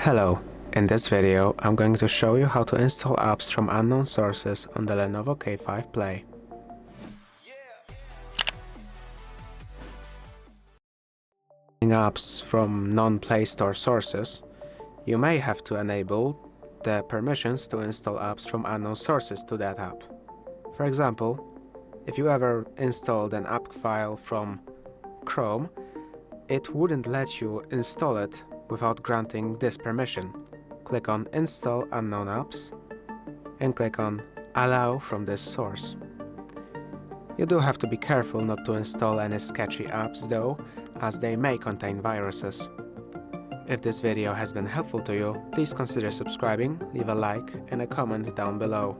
Hello, in this video I'm going to show you how to install apps from unknown sources on the LENOVO K5 Play. Apps from non-Play Store sources, you may have to enable the permissions to install apps from unknown sources to that app. For example, if you ever installed an app file from Chrome, it wouldn't let you install it without granting this permission. Click on Install Unknown Apps and click on Allow from this source. You do have to be careful not to install any sketchy apps though, as they may contain viruses. If this video has been helpful to you, please consider subscribing, leave a like and a comment down below.